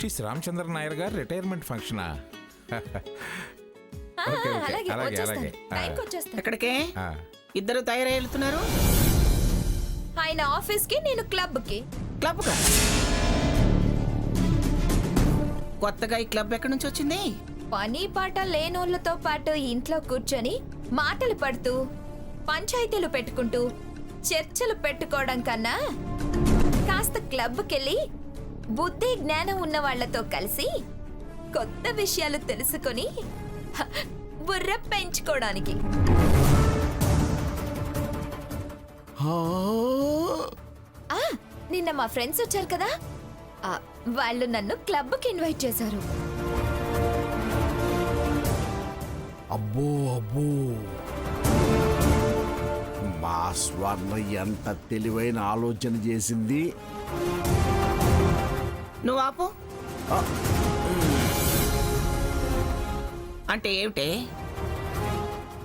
Justice Ramachandra Nair గారు retirement ఫంక్షనా? Okay, okay. అలాగే అలాగే వచ్చేస్తాను. అలాగే టైంకి వచ్చేస్తాను. ఎక్కడికే ఆ. ఇద్దరు తయారై వెళ్తున్నారు? ఆయన ఆఫీస్ కి, నేను క్లబ్ కి. క్లబ్ కా? కొత్తగా ఈ క్లబ్ ఎక్కడి నుంచి వచ్చింది? పని పాట లేనోళ్ళతో పాటు ఇంట్లో కూర్చొని మాటలు పడుతూ పంచాయతీలు పెట్టుకుంటూ చర్చలు పెట్టుకోవడం కన్నా కాస్త క్లబ్కెళ్ళి బుద్ధి జ్ఞానం ఉన్న వాళ్లతో కలిసి కొత్త విషయాలు తెలుసుకొని బుర్ర పెంచుకోవడానికి. నిన్న మా ఫ్రెండ్స్ వచ్చారు కదా, వాళ్ళు నన్ను క్లబ్కి ఇన్వైట్ చేశారు. అబ్బో అబ్బో, మా స్వర్ణ ఎంత తెలివైన ఆలోచన చేసింది. నువ్వు ఆపు. అంటే ఏమిటే?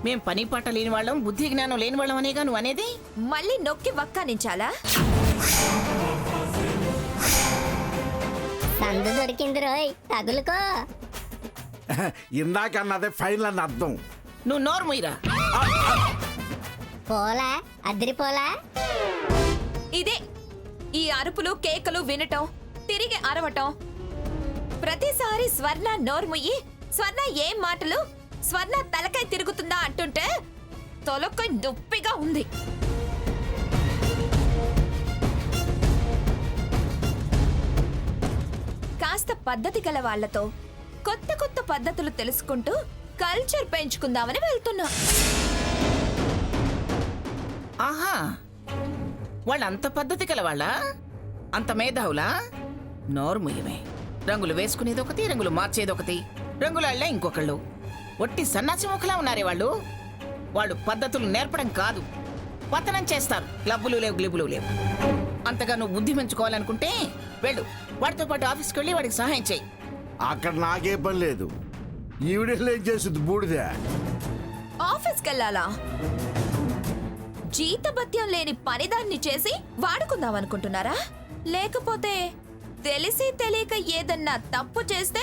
మేం పని పాట లేని వాళ్ళం, బుద్ధి జ్ఞానం లేని వాళ్ళం అనేగా నువ్వు అనేది? మళ్ళీ నొక్కి వక్కానించాలా? సందు దొరికింది రోయ్, తగులుకో. ఇందాకన్నదే ఫైనల్ అని అర్థం. నువ్వు నోరు ముయ్యరా. పోలా అదిరిపోలా. ఇదే ఈ అరుపులు కేకలు వినటం, తిరిగి అరవటం. ప్రతిసారి స్వర్ణ నోర్ముయ్యి, స్వర్ణ ఏం మాటలు, స్వర్ణ తలకాయ తిరుగుతుందా అంటుంటే తొలకాయ నొప్పిగా ఉంది. కాస్త పద్ధతి గల వాళ్లతో కొత్త కొత్త పద్ధతులు తెలుసుకుంటూ కల్చర్ పెంచుకుందామని వెళ్తున్నా. ఆహా, వాళ్ళంత పద్ధతి కలవాళ్ళ? అంత మేధావులా? నోరు ముయ్యమే. రంగులు వేసుకునేదొకటి, రంగులు మార్చేదొకటి, రంగులాళ్లే ఇంకొకళ్ళు. ఒట్టి సన్నాసి ముఖలా ఉన్నారే వాళ్ళు. వాళ్ళు పద్ధతులు నేర్పడం కాదు, పతనం చేస్తారు. క్లబ్బులు లేవు, గ్లిబులు లేవు. అంతగా నువ్వు బుద్ధి పెంచుకోవాలనుకుంటే వెళ్ళు, వాడితో పాటు ఆఫీస్కి వెళ్ళి వాడికి సహాయం చేయి. అక్కడ నాకే పని లేదు. ఈవిడేం ఏం చేస్తుంది బూడిదే? ఆఫీస్కి వెళ్ళాలా? జీతభత్యం లేని పనిదాన్ని చేసి వాడుకుందాం అనుకుంటున్నారా? లేకపోతే తెలిసి తెలియక ఏదన్నా తప్పు చేస్తే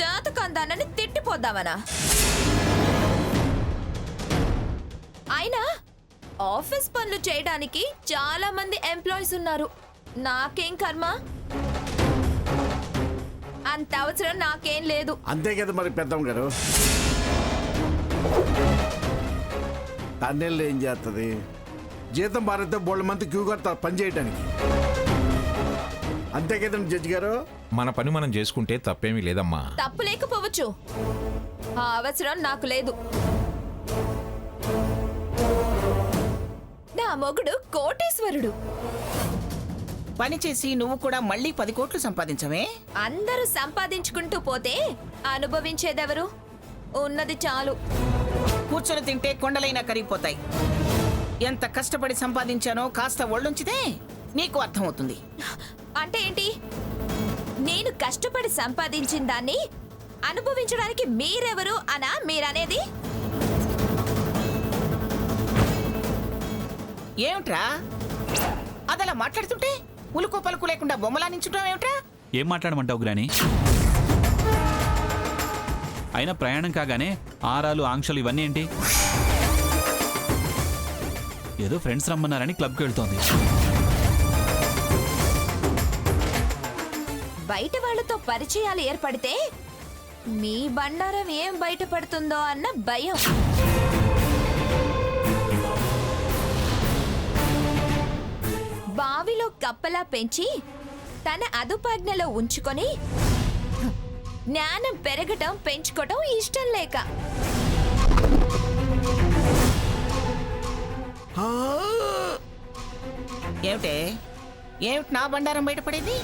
జాతకందానని తిట్టిపోద్దామనా? అయినా ఆఫీస్ పనులు చేయడానికి చాలా మంది ఎంప్లాయీస్ ఉన్నారు. నాకేం కర్మ? అంత అవసరం నాకేం లేదు. అంతే కదా మరి పెద్దమ్మ గారు. తన్నెళ్ళు ఏం చేస్తుంది? జీతం భారత బోళ్ళ మంది క్యూ కడతారు పని చేయడానికి. అంతే కదండి జడ్జి గారు. మన పని మనం చేసుకుంటే తప్పేమీ లేదమ్మా. తప్పు లేకపోవచ్చు, ఆ అవసరం నాకు లేదు. నా మొగుడు కోటీశ్వరుడు. పని చేసి నువ్వు కూడా మళ్ళీ 10 కోట్లు సంపాదించవే? అందరూ సంపాదించుకుంటూ పోతే అనుభవించేదెవరు? ఉన్నది చాలు. కూర్చొని తింటే కొండలైనా కరిగిపోతాయి. ఎంత కష్టపడి సంపాదించానో కాస్త ఒళ్ళుంచితే నీకు అర్థమవుతుంది. అంటే ఏంటి? నేను కష్టపడి సంపాదించిన దాన్ని అనుభవించడానికి మీరెవరు అనా మీరనేది? ఏమిట్రా అదలా మాట్లాడుతుంటే ఉలుకు పలుకు లేకుండా బొమ్మలా నించుంటావు ఏమిట్రా? ఏం మాట్లాడమంటావు గ్రాని? అయినా ప్రయాణం కాగానే ఆరాలు ఆంక్షలు ఇవన్నీ ఏంటి? ఏదో ఫ్రెండ్స్ రమ్మన్నారని క్లబ్కి వెళ్తోంది. బయట వాళ్ళతో పరిచయాలు ఏర్పడితే మీ బండారం ఏం బయటపడుతుందో అన్న భయం. బావిలో కప్పలా పెంచి తన అదుపాజ్ఞలో ఉంచుకొని జ్ఞానం పెరగటం పెంచుకోవటం ఇష్టం లేక ఏమిటే? ఏమిటి నా బండారం బయటపడేది?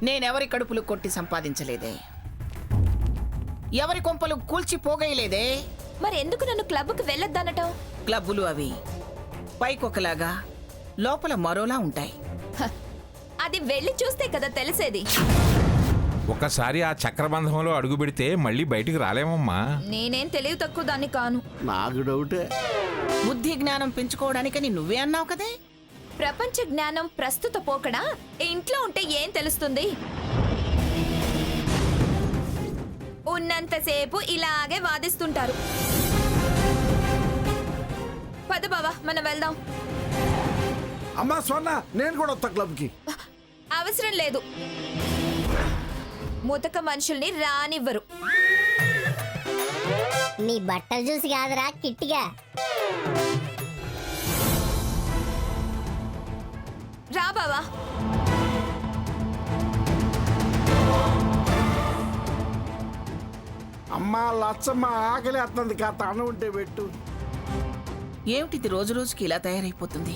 నేనెవరి కడుపులు కొట్టి సంపాదించలేదే, ఎవరి కొంపలు కూల్చి పోగయలేదే. మరి ఎందుకు నన్ను క్లబ్కి వెళ్ళొద్దనటం? క్లబ్బులు అవి పైకొకలాగా లోపల మరోలా ఉంటాయి. అది వెళ్ళి చూస్తే కదా తెలిసేది. ఒక్కసారి ఆ చక్రబంధంలో అడుగు పెడితే మళ్ళీ బయటికి రాలేమమ్మా. నేనేం తెలివి తక్కువ దాన్ని కాను. నాకు డౌటే. బుద్ధి జ్ఞానం పెంచుకోవడానికని నువ్వే అన్నావు కదే. ప్రపంచ జ్ఞానం ప్రస్తుత పోకడా ఇంట్లో ఉంటే ఏం తెలుస్తుంది? ఉన్నంతసేపు ఇలాగే వాదిస్తుంటారు. పద బావా, మనం వెళ్దాం. అమ్మా స్వర్ణ, నేను కూడా వస్తా క్లబ్కి. అవసరం లేదు. ముతక మనుషుల్ని రానివ్వరు. నీ బట్టలు చూసి కాదురా కిట్టిగా. రా బావా. అమ్మా లచ్చమ్మ, ఆకలి వస్తుంది, కాస్త అన్నం ఉంటే పెట్టు. ఏమిటిది రోజు రోజుకి ఇలా తయారైపోతుంది?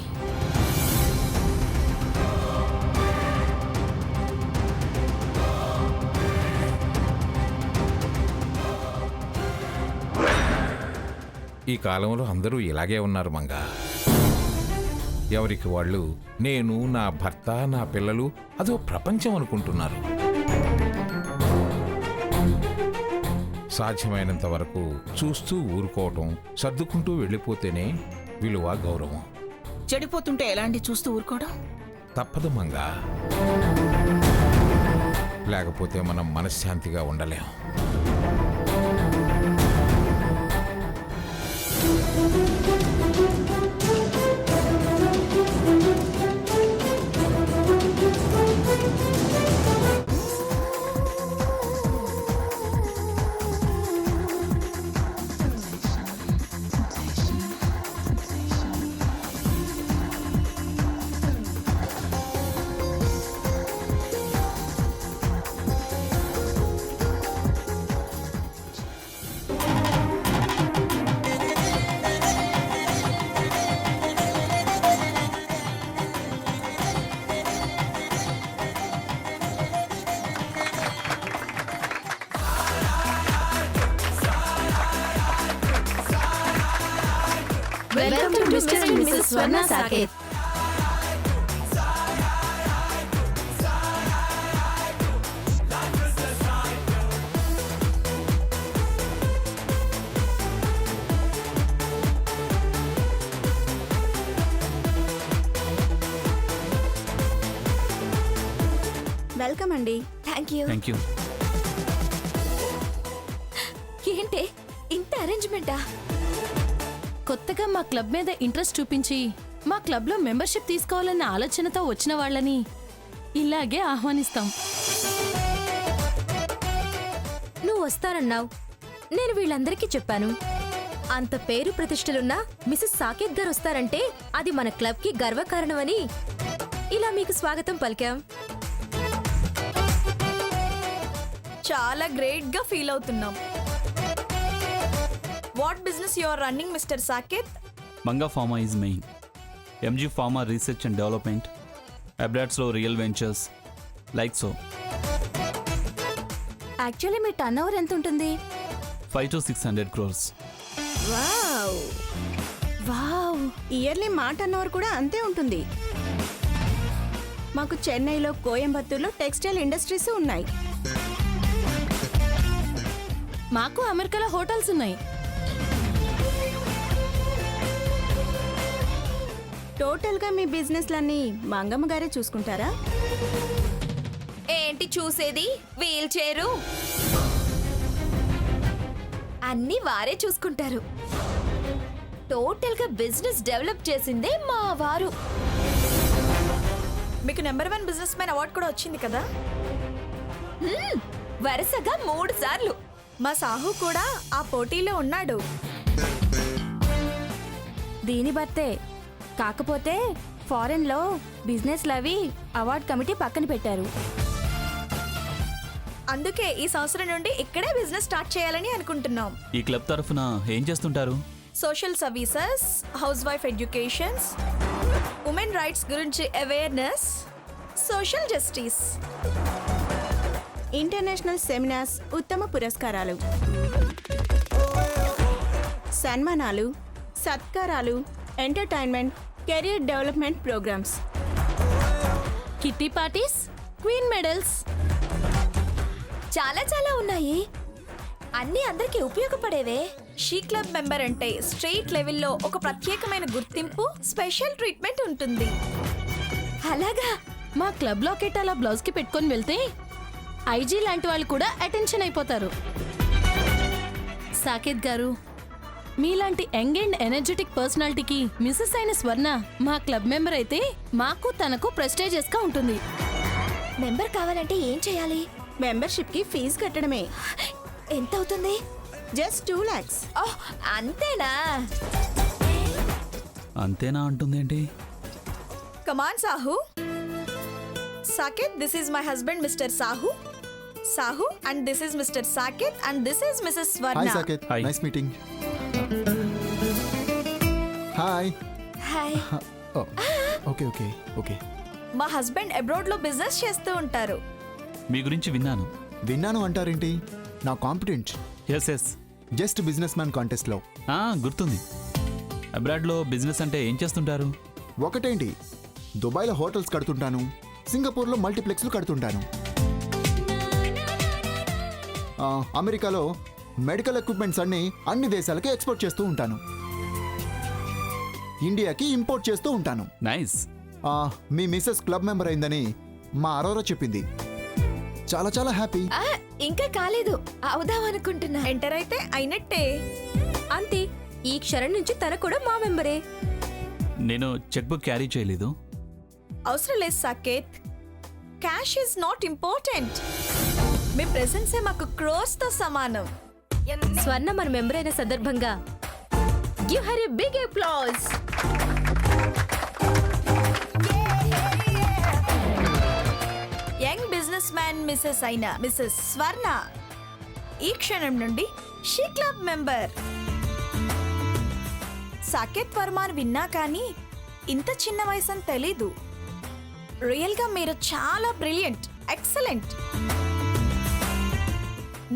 ఈ కాలంలో అందరూ ఇలాగే ఉన్నారు మంగా. ఎవరికి వాళ్ళు నేను, నా భర్త, నా పిల్లలు అదో ప్రపంచం అనుకుంటున్నారు. సాధ్యమైనంత వరకు చూస్తూ ఊరుకోవటం, సర్దుకుంటూ వెళ్ళిపోతేనే విలువ, గౌరవం. చెడిపోతుంటే ఎలాంటి చూస్తూ ఊరుకోవడం? తప్పదు మంగా. లేకపోతే మనం మనశ్శాంతిగా ఉండలేం. Welcome to mister and Mrs Swarna Saketh. Welcome అండి. Thank you. Thank you. ఏంటి ఇంత అరేంజ్మెంటా? కొత్తగా మా క్లబ్ మీద ఇంట్రెస్ట్ చూపించి మా క్లబ్లో మెంబర్షిప్ తీసుకోవాలన్న ఆలోచనతో వచ్చిన వాళ్ళని ఇలాగే ఆహ్వానిస్తాం. నువ్వు వస్తానన్నావు, నేను వీళ్ళందరికీ చెప్పాను. అంత పేరు ప్రతిష్టలున్న మిసెస్ సాకేత్ గారు వస్తారంటే అది మన క్లబ్కి గర్వకారణమని ఇలా మీకు స్వాగతం పలికాం. చాలా గ్రేట్ గా ఫీల్ అవుతున్నాం. What business you are running Mr Saketh? Manga pharma is main. MG pharma research and development, అబ్రాడ్స్లో real ventures like so. Actually మీ టర్న్ ఓవర్ ఎంత ఉంటుంది? 500 to 600 crores. Wow, wow, yearly మా టర్నోవర్ కూడా అంతే ఉంటుంది. మాకు చెన్నైలో, కోయంబత్తూర్లో టెక్స్టైల్ ఇండస్ట్రీస్ ఉన్నాయి. మాకు అమెరికాలో హోటల్స్ ఉన్నాయి. టోటల్ గా మీ బిజినెస్లన్నీ మంగమ్మ గారే చూసుకుంటారా? ఏంటి చూసేది? వీల్ చైరు అన్ని వారే చూసుకుంటారు. టోటల్ గా బిజినెస్ డెవలప్ చేసిందే మా వారు. మీకు నెంబర్ 1 బిజినెస్ మ్యాన్ అవార్డు కూడా వచ్చింది కదా? వరుసగా 3 సార్లు. మా సాహు కూడా ఆ పోటీలో ఉన్నాడు. దీని బట్టే. కాకపోతే ఫారెన్ లో బిజినెస్ లవి అవార్డ్ కమిటీ పక్కన పెట్టారు. అందుకే ఈ సంవత్సరం నుండి ఇక్కడే బిజినెస్ స్టార్ట్ చేయాలని అనుకుంటున్నాం. ఈ క్లబ్ తరఫున ఏం చేస్తుంటారు? Social services, housewife educations, women rights గురించి awareness, social justice, international seminars, ఉత్తమ పురస్కారాలు, సన్మానాలు, సత్కారాలు, entertainment, career development programmes, kitty parties, queen medals, చాలా చాలా ఉన్నాయి. అన్ని అందరికి ఉపయోగపడేవే. షీ క్లబ్ మెంబర్ అంటే స్టేట్ లెవెల్లో ఒక ప్రత్యేకమైన గుర్తింపు, స్పెషల్ ట్రీట్మెంట్ ఉంటుంది. అలాగా? మా క్లబ్ లాకెట్ అలా బ్లౌజ్ కి పెట్టుకొని వెళ్తే ఐజీ లాంటి వాళ్ళు కూడా అటెన్షన్ అయిపోతారు. సాకేత్ గారు, మీలాంటి యంగ్ అండ్ ఎనర్జెటిక్ పర్సనాలిటీకి మిస్సెస్ అయిన స్వర్ణ మా క్లబ్ మెంబర్ అయితే మాకు తనకు ప్రెస్టేజియస్ గా ఉంటుంది. మెంబర్ కావాలంటే ఏం చేయాలి? మెంబర్షిప్ కి ఫీజు కట్టడమే. ఎంత అవుతుంది? Just 2 lakhs. ఓహ్, అంతేనా? అంతేనా అంటుందేంటి? Come on Sahu. Saketh, this is my husband Mr Sahu. Sahu, and this is Mr Saketh, and this is Mrs hi Swarna. Saketh, Hi. Nice meeting. Hi. Hi. Okay okay okay. మా హస్బెండ్ అబ్రాడ్ లో బిజినెస్ చేస్తూ ఉంటారు. మీ గురించి విన్నాను. విన్నాను అంటారేంటి? నా competent yes yes, just businessman కాంటెస్ట్లో. గుర్తుంది. అబ్రాడ్లో బిజినెస్ అంటే ఏం చేస్తుంటారు? ఒకటేంటి, దుబాయ్లో హోటల్స్ కడుతుంటాను, సింగపూర్లో మల్టీప్లెక్స్లు కడుతుంటాను, అమెరికాలో మెడికల్ ఎక్విప్మెంట్స్ అన్ని దేశాలకి ఎక్స్పోర్ట్ చేస్తూ ఉంటాను, ఇండియాకి ఇంపోర్ట్ చేస్తూ ఉంటాను. నైస్. మీ మిస్సెస్ క్లబ్ మెంబర్ అయిందని మా అరోరా చెప్పింది. చాలా చాలా హ్యాపీ. ఇంకా కాలేదు, అవుదాం అనుకుంటున్నా. ఎంటర్ అయితే అయినట్టే. అంతే, ఈ క్షణం నుంచి తన కూడా మా మెంబరే. నేను చెక్ బుక్ క్యారీ చేయలేదు. అవసరం లేదు Saketh, cash is not important. మీ ప్రెసెన్సే మాకు క్రోస్ తో సమానం. స్వర్ణ మన మెంబర్ అయిన సందర్భంగా give her a big applause. Young businessman Mrs అయిన మిసెస్ స్వర్ణ ఈ క్షణం నుండి షీ క్లబ్ మెంబర్. సాకేత్ వర్మని విన్నా కానీ ఇంత చిన్న వయసు అని తెలీదు. రియల్ గా మీరు చాలా brilliant, excellent.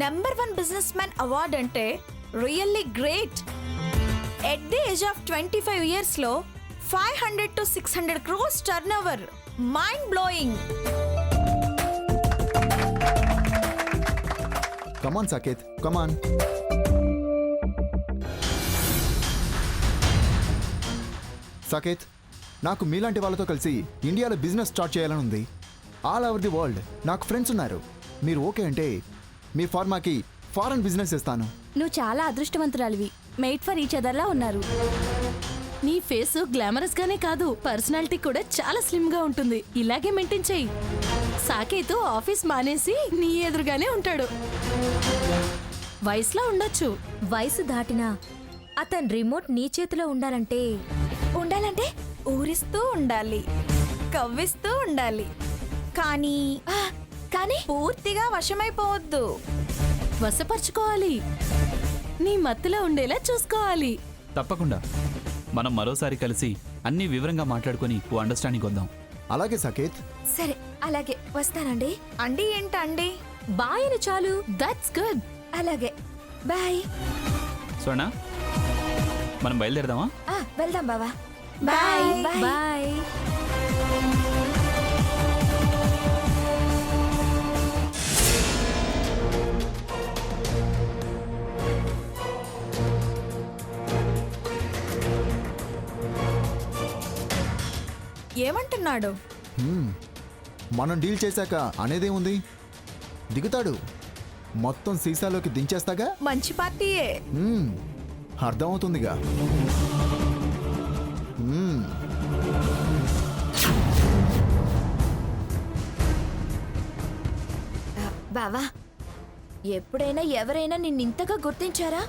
#1 businessman award అంటే really great. At the age of 25 years లో 500 to 600 crores turn over. Mind blowing. Come on Saketh, come on. Saketh, నాకు మీలాంటి వాళ్ళతో కలిసి ఇండియాలో బిజినెస్ స్టార్ట్ చేయాలని ఉంది. ఆల్ ఓవర్ ది వరల్డ్ నాకు ఫ్రెండ్స్ ఉన్నారు. మీరు ఓకే అంటే మీ ఫార్మాకి ఫారెన్ బిజినెస్ ఇస్తాను. నువ్వు చాలా అదృష్టవంతురాలివి. మేడ్ ఫర్ ఈచ్ అదర్లా ఉన్నారు. నీ ఫేస్ గ్లామరస్ గానే కాదు, పర్సనాలిటీ కూడా చాలా స్లిమ్ గా ఉంటుంది. ఇలాగే మెయింటైన్ చెయ్యి. సాకేత్ ఆఫీస్ మానేసి నీ ఎదురుగానే ఉంటాడు. వయసులో ఉండొచ్చు. వయసు దాటినా అతని రిమోట్ నీ చేతిలో ఉండాలంటే ఊరిస్తూ ఉండాలి, కవ్విస్తూ ఉండాలి, కానీ పూర్తిగా వశమైపోవద్దు. వశపరుచుకోవాలి, నీ మత్తులో ఉండేలా చూసుకోవాలి. తప్పకుండా. మనం మరోసారి కలిసి అన్ని వివరంగా మాట్లాడుకొని ఓ అండర్స్టాండింగ్ వద్దాం. అలాగే సాకేత్. సరే, అలాగే వస్తానండి. అండి ఏంటండి? బాయ్ అని చాలు. That's good. అలాగే, బాయ్. స్వర్ణ, మనం బయలుదేరదామా? వెళ్దాం బావా. బాయ్. బాయ్. ఏమంటున్నాడు? మనం డీల్ చేశాక అనేదేముంది, దిగుతాడు. మొత్తం సీసాలోకి దించేస్తాగా. మంచి పార్టీయే. అర్థమవుతుందిగా. బావా, ఎప్పుడైనా ఎవరైనా నిన్నింతగా గుర్తించారా?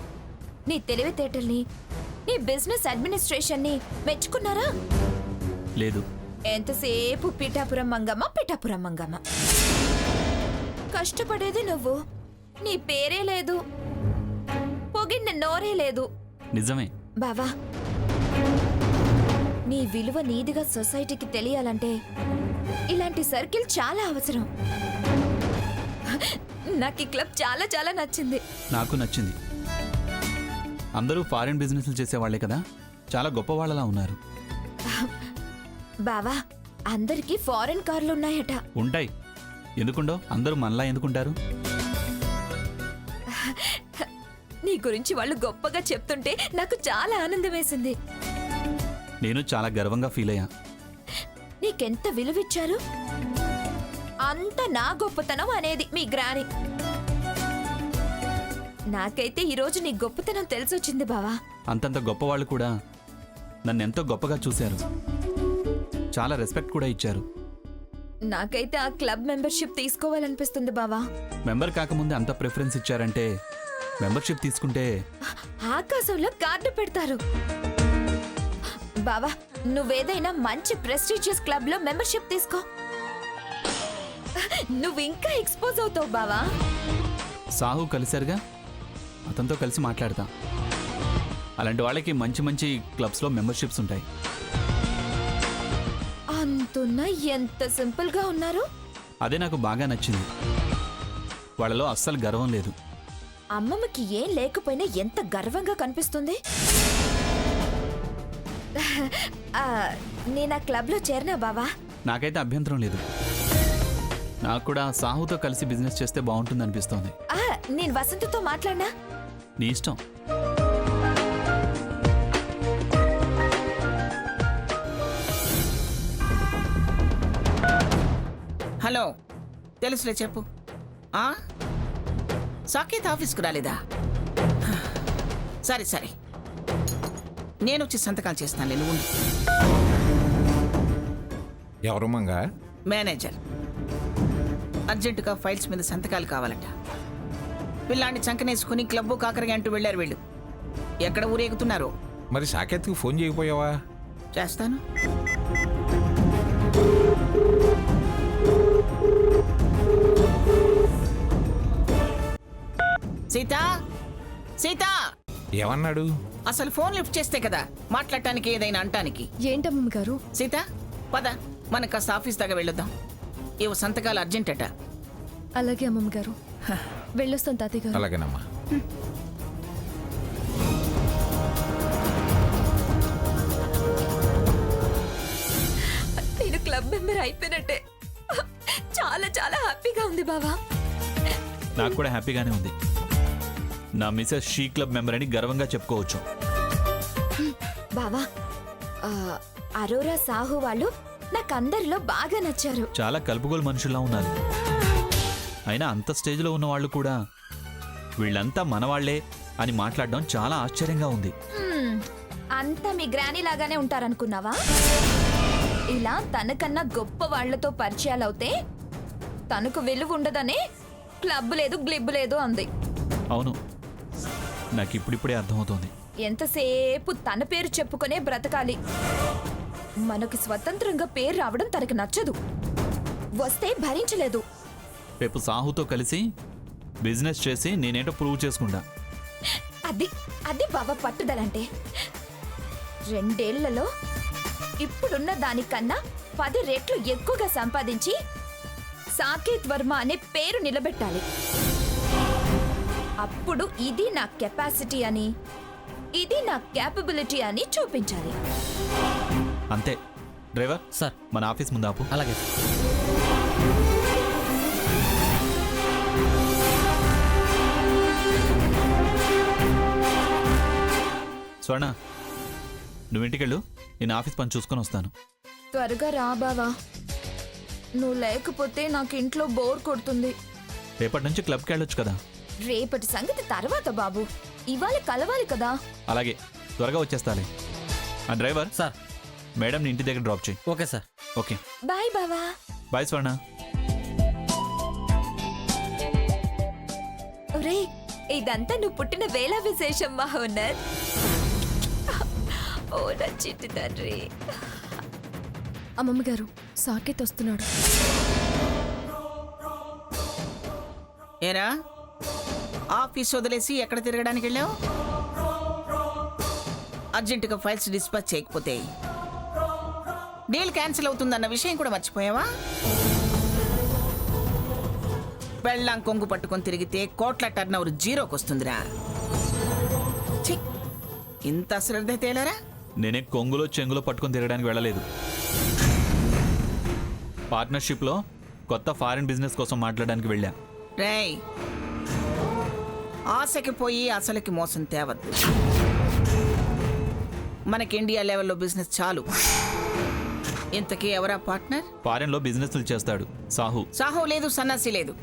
నీ తెలివితేటల్ని, నీ బిజినెస్ అడ్మినిస్ట్రేషన్ని మెచ్చుకున్నారా? లేదు. ఎంతసేపు పిఠాపురం మంగమ్మ. కష్టపడేది నువ్వు, నీ పేరే లేదు, పొగిడిన నోరే లేదు. నిజమే. బావా, నీ విలువ నీదిగా సొసైటీకి తెలియాలంటే ఇలాంటి సర్కిల్ చాలా అవసరం. నాకు ఈ క్లబ్ చాలా చాలా నచ్చింది. నాకు నచ్చింది. అందరూ ఫారిన్ బిజినెస్లు చేసేవాళ్లే కదా, చాలా గొప్ప వాళ్ళలా ఉన్నారు. బావా, అందరికీ ఫారెన్ కార్లు ఉన్నాయట. ఉంటాయి, ఎందుకుండో? అందరూ మనలా ఎందుకుంటారు? నీ గురించి వాళ్ళు గొప్పగా చెప్తుంటే నాకు చాలా ఆనందం వేసింది. నేను చాలా గర్వంగా ఫీల్ అయ్యా. నీ మీకెంత విలువిచ్చారు? అంత నా గొప్పతనం అనేది మీ గ్రాని. నాకైతే ఈరోజు నీ గొప్పతనం తెలిసొచ్చింది బావా. అంతంత గొప్పవాళ్ళు కూడా నన్ను ఎంతో గొప్పగా చూశారు, చాలా రెస్పెక్ట్ కూడా ఇచ్చారు. నాకైతే ఆ క్లబ్ మెంబర్షిప్ తీసుకోవాలనిపిస్తుంది బావా. మెంబర్ కాకముందే అంత ప్రిఫరెన్స్ ఇచ్చారంటే మెంబర్షిప్ తీసుకుంటే ఆకాశంలో కార్డు పెడతారు. బావా, నువ్వేదైనా మంచి ప్రెస్టీజియస్ క్లబ్ లో మెంబర్షిప్ తీసుకో. నువ్వు ఇంకా ఎక్స్పోజ్ అవుతావు బావా. సాహు కలిశారుగా, అతనితో కలిసి మాట్లాడతా. అలాంటి వాళ్ళకి మంచి మంచి క్లబ్స్లో మెంబర్షిప్స్ ఉంటాయి. అంతున్నా ఎంత సింపుల్ గా ఉన్నారు. అదే నాకు బాగా నచ్చింది. వాళ్ళలో అస్సలు గర్వం లేదు. అమ్మమ్మకి ఏం లేకపోయినా ఎంత గర్వంగా కనిపిస్తుంది. నేను ఆ క్లబ్ లో చేరినా బావా. నాకైతే అభ్యంతరం లేదు. నాకు కూడా సాహుతో కలిసి బిజినెస్ చేస్తే బాగుంటుంది అనిపిస్తోంది. నేను వసంతతో మాట్లాడినా. నీ ఇష్టం. హలో, తెలుసులే చెప్పు. సాకేత్ ఆఫీస్కు రాలేదా? సరే సరే, నేను వచ్చి సంతకాలు చేస్తానులే, నువ్వు ఉండు. ఎవరు మంగా? మేనేజర్. అర్జెంటుగా ఫైల్స్ మీద సంతకాలు కావాలట. పిల్లాన్ని చంకనేసుకుని క్లబ్బు కాకరగా అంటూ వెళ్ళారు వీళ్ళు. ఎక్కడ ఊరేగుతున్నారో. మరి సాకేత్కి ఫోన్ చేయకపోయావా? చేస్తాను. సీతా, సీతా! ఏమన్నాడు? అసలు ఫోన్ లిఫ్ట్ చేస్తే కదా మాట్లాడటానికి, ఏదైనా అంటానికి. ఏంటమ్మమ్మ గారు? సీత, పద, మన కాస్త ఆఫీస్ దాకా వెళ్ళొద్దాం. ఇవి సంతకాలు అర్జెంట్ అట. అలాగే అమ్మమ్మ గారు, వెళ్ళొస్తాను తాతయ్య గారు. అలాగేనమ్మా. నేను క్లబ్ మెంబర్ అయిపోయినట్టే. చాలా చాలా హ్యాపీగా ఉంది బావా. నాకు కూడా హ్యాపీగానే ఉంది. నా మిసెస్ షీ క్లబ్ మెంబర్ అని గర్వంగా చెప్పుకోవచ్చు. బావా, అరోరా సాహు వాళ్ళు నాకు అందరిలో బాగా నచ్చారు. చాలా కలుపుగోలు మనుషుల్లా ఉన్నారు. అయినా అంత స్టేజ్లో ఉన్న వాళ్ళు కూడా వీళ్ళంతా మనవాళ్లే అని మాట్లాడడం చాలా ఆశ్చర్యంగా ఉంది. అంతా మీ గ్రానీ లాగానే ఉంటారనుకున్నావా? ఇలా తనకన్నా గొప్ప వాళ్లతో పరిచయాలవుతే తనకు విలువ ఉండదనే క్లబ్ లేదు గ్లిబ్ లేదు అంది. అవును, నాకు ఇప్పుడిప్పుడే అర్థమవుతోంది. ఎంతసేపు తన పేరు చెప్పుకునే బ్రతకాలి. మనకు స్వతంత్రంగా పేరు రావడం తనకు నచ్చదు. వస్తే భరించలేదు. రేపు సాహుతో కలిసి బిజినెస్ చేసి నేనేంటో ప్రూవ్ చేసుకుంటా. అది అది బాబా పట్టుదలంటే. 2 ఏళ్లలో ఇప్పుడున్న దానికన్నా 10 రెట్లు ఎక్కువగా సంపాదించి సాకేత్ వర్మ అనే పేరు నిలబెట్టాలి. అప్పుడు ఇది నా కెపాసిటీ అని, ఇది నా క్యాపబిలిటీ అని చూపించాలి. అంతే. డ్రైవర్ సార్, మన ఆఫీస్ ముందు ఆపు. అలాగే. స్వర్ణ, నువ్వు ఇంటికెళ్ళు, నేను ఆఫీస్ పని చూసుకొని వస్తాను. త్వరగా రా బావా. నువ్వు లేకపోతే నాకు ఇంట్లో బోర్ కొడుతుంది. రేపటి నుంచి క్లబ్కి వెళ్ళొచ్చు కదా. రేపటి సంగతి తర్వాత బాబు, ఇవాళ కలవాలి కదా. అలాగే, త్వరగా వచ్చేస్తాలే. ఆ డ్రైవర్ సార్, మేడంని ఇంటి దగ్గర డ్రాప్ చేయి. Okay sir. ఓకే, బాయ్ బావా. బాయ్ స్వర్ణ. ఒరే, ఇదంతా నువ్వు పుట్టిన వేళ విశేషం మహోన్నత్. ఓ నా చిట్టి తండ్రి. అమ్మమ్మ గారు, సాకేత్ వస్తున్నాడు. ఏరా, ఆఫీస్ వదిలేసి ఎక్కడ తిరగడానికి వెళ్ళావు? అర్జెంటుగా ఫైల్స్ డిస్పాచ్ చేయకపోతే డీల్ క్యాన్సిల్ అవుతుందన్న విషయం కూడా మర్చిపోయావా? పెళ్ళాం కొంగు పట్టుకొని తిరిగితే కోట్ల టర్నోవర్ జీరోకి వస్తుందిరా. ఛీ, ఇంత శ్రద్ధ తేలరా? నేనే కొంగులో చెంగులో పట్టుకొని తిరగడానికి వెళ్ళలేదు. పార్ట్నర్షిప్లో కొత్త ఫారిన్ బిజినెస్ కోసం మాట్లాడడానికి వెళ్ళా. రేయ్, ఆశకి పోయి అసలుకి మోసం తేవద్దు. మనకి ఇండియా లెవెల్లో బిజినెస్ చాలు. ఇంతకీ ఎవరా పార్ట్నర్? ఫారెన్లో బిజినెస్లు చేస్తాడు సాహు. సాహో లేదు, సన్నాసి లేదు.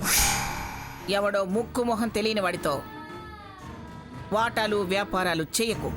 ఎవడో ముక్కు మొహం తెలియని వాడితో వాటాలు వ్యాపారాలు చేయకు.